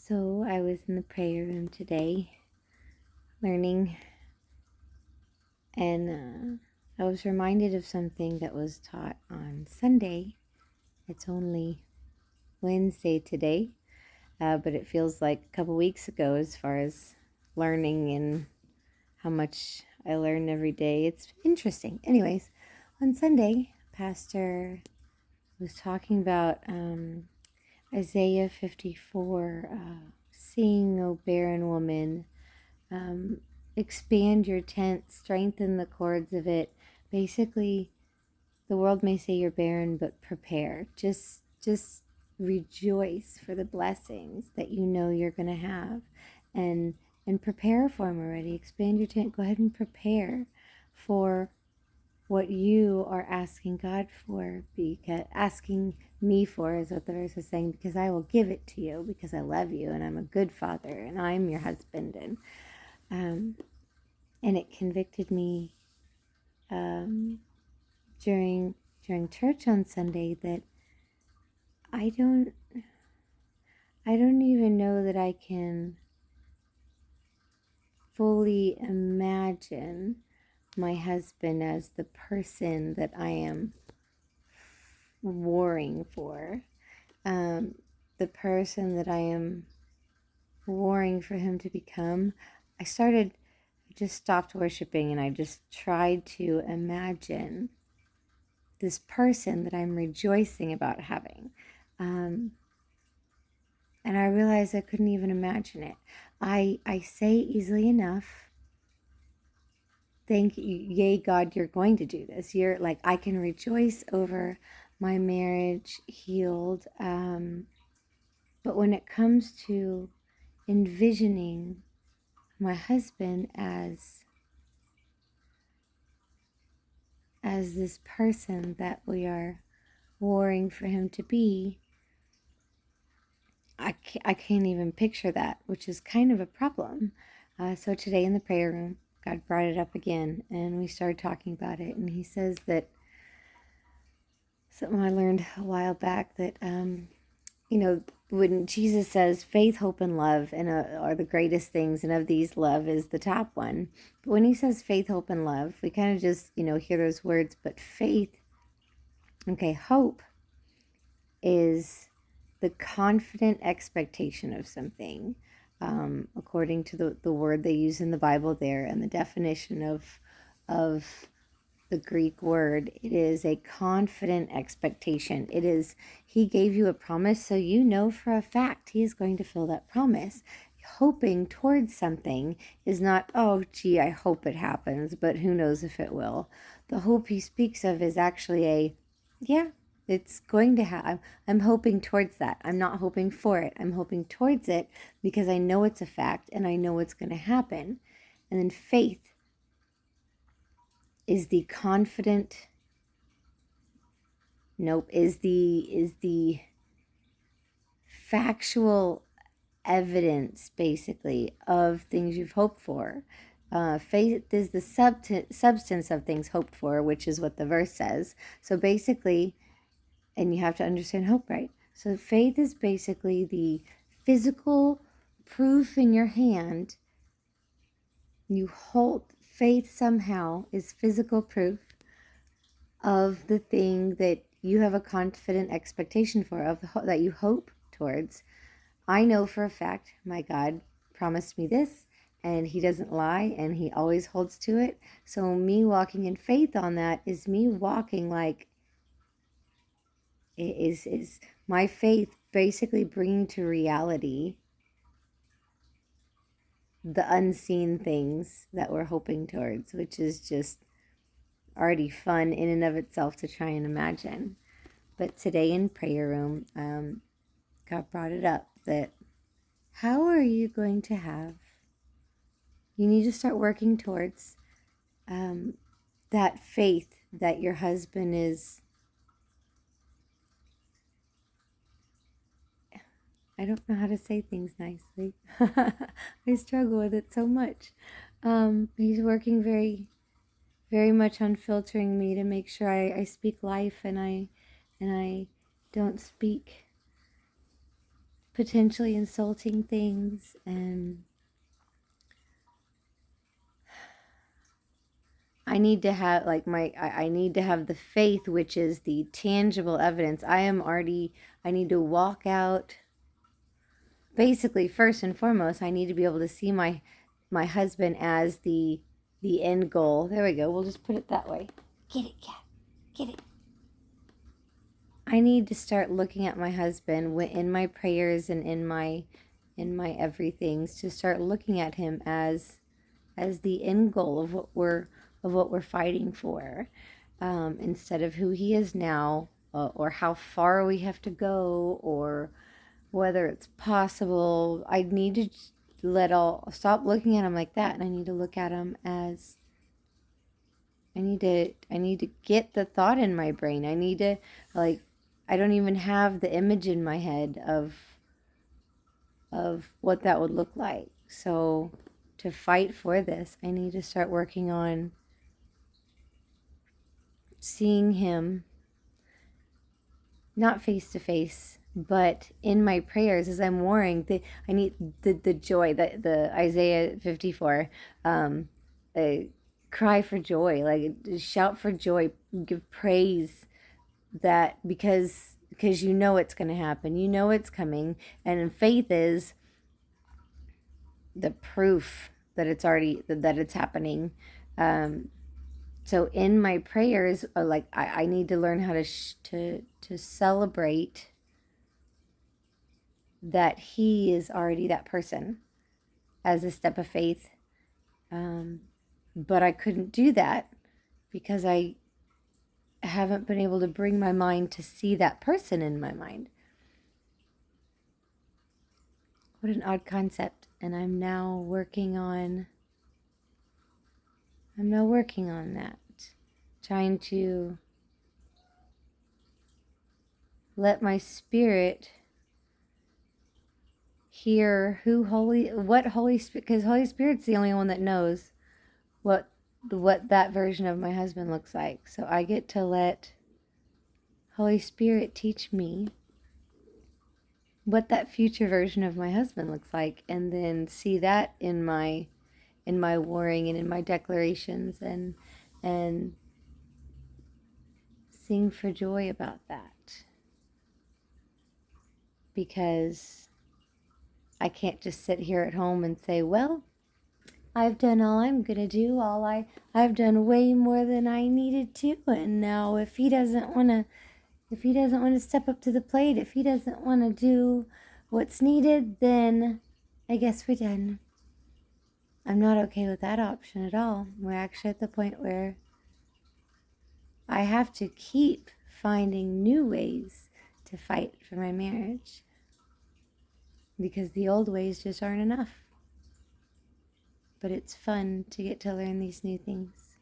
So I was in the prayer room today learning, and I was reminded of something that was taught on Sunday. It's only Wednesday today, but it feels like a couple weeks ago as far as learning and how much I learn every day. It's interesting. Anyways, on Sunday, Pastor was talking about Isaiah 54, seeing, O barren woman, expand your tent, strengthen the cords of it. Basically, the world may say you're barren, but prepare. Just rejoice for the blessings that you know you're going to have, and prepare for them already. Expand your tent. Go ahead and prepare for what you are asking God for, because asking me for is what the verse is saying, because I will give it to you, because I love you and I'm a good father and I'm your husband. And it convicted me during church on Sunday that I don't even know that I can fully imagine my husband as the person that I am warring for, the person that I am warring for him to become. I just stopped worshiping and I just tried to imagine this person that I'm rejoicing about having. And I realized I couldn't even imagine it. I say easily enough, thank you, yay, God, you're going to do this. You're like, I can rejoice over my marriage healed. But when it comes to envisioning my husband as this person that we are warring for him to be, I can't even picture that, which is kind of a problem. So today in the prayer room, God brought it up again, and we started talking about it. And he says that something I learned a while back, that when Jesus says faith, hope, and love are the greatest things, and of these, love is the top one. But when he says faith, hope, and love, we kind of just hear those words. But faith, hope is the confident expectation of something, according to the word they use in the Bible there, and the definition of the Greek word. It is a confident expectation. It is, he gave you a promise, so you know for a fact he is going to fill that promise. Hoping towards something is not, oh gee, I hope it happens, but who knows if it will. The hope he speaks of is actually yeah, it's going to happen. I'm hoping towards that. I'm not hoping for it. I'm hoping towards it because I know it's a fact and I know it's going to happen. And then faith is the confident, is the factual evidence, basically, of things you've hoped for. Faith is the substance of things hoped for, which is what the verse says. So basically, and you have to understand hope, right? So faith is basically the physical proof in your hand. You hold faith, somehow is physical proof of the thing that you have a confident expectation for, that you hope towards. I know for a fact my God promised me this, and he doesn't lie, and he always holds to it. So me walking in faith on that is me walking like, is my faith basically bringing to reality the unseen things that we're hoping towards, which is just already fun in and of itself to try and imagine. But today in prayer room, God brought it up that how are you going to have, you need to start working towards that faith that your husband is, I don't know how to say things nicely. I struggle with it so much. He's working very, very much on filtering me to make sure I speak life, and I don't speak potentially insulting things, and I need to have like I need to have the faith, which is the tangible evidence. I need to walk out. Basically, first and foremost, I need to be able to see my husband as the end goal. There we go. We'll just put it that way. Get it, cat. Get it. I need to start looking at my husband in my prayers and in my everythings, to start looking at him as the end goal of what we're fighting for, instead of who he is now, or how far we have to go, or whether it's possible. I need to stop looking at him like that, and I need to look at him as I need to get the thought in my brain. I need to, like, I don't even have the image in my head of what that would look like. So to fight for this, I need to start working on seeing him not face to face, but in my prayers as I'm warring. I need the joy, the Isaiah 54, cry for joy, like shout for joy, give praise, that because you know it's going to happen, you know it's coming, and faith is the proof that it's already that it's happening. So in my prayers, like I need to learn how to celebrate that he is already that person as a step of faith. But I couldn't do that because I haven't been able to bring my mind to see that person in my mind. What an odd concept. And I'm now working on that. Trying to let my spirit hear what Holy Spirit, because Holy Spirit's the only one that knows what that version of my husband looks like. So I get to let Holy Spirit teach me what that future version of my husband looks like, and then see that in my warring and in my declarations, and sing for joy about that, because I can't just sit here at home and say, well, I've done all I'm gonna do. I've done way more than I needed to, and now if he doesn't want to step up to the plate, if he doesn't want to do what's needed, then I guess we're done. I'm not okay with that option at all. We're actually at the point where I have to keep finding new ways to fight for my marriage, because the old ways just aren't enough. But it's fun to get to learn these new things.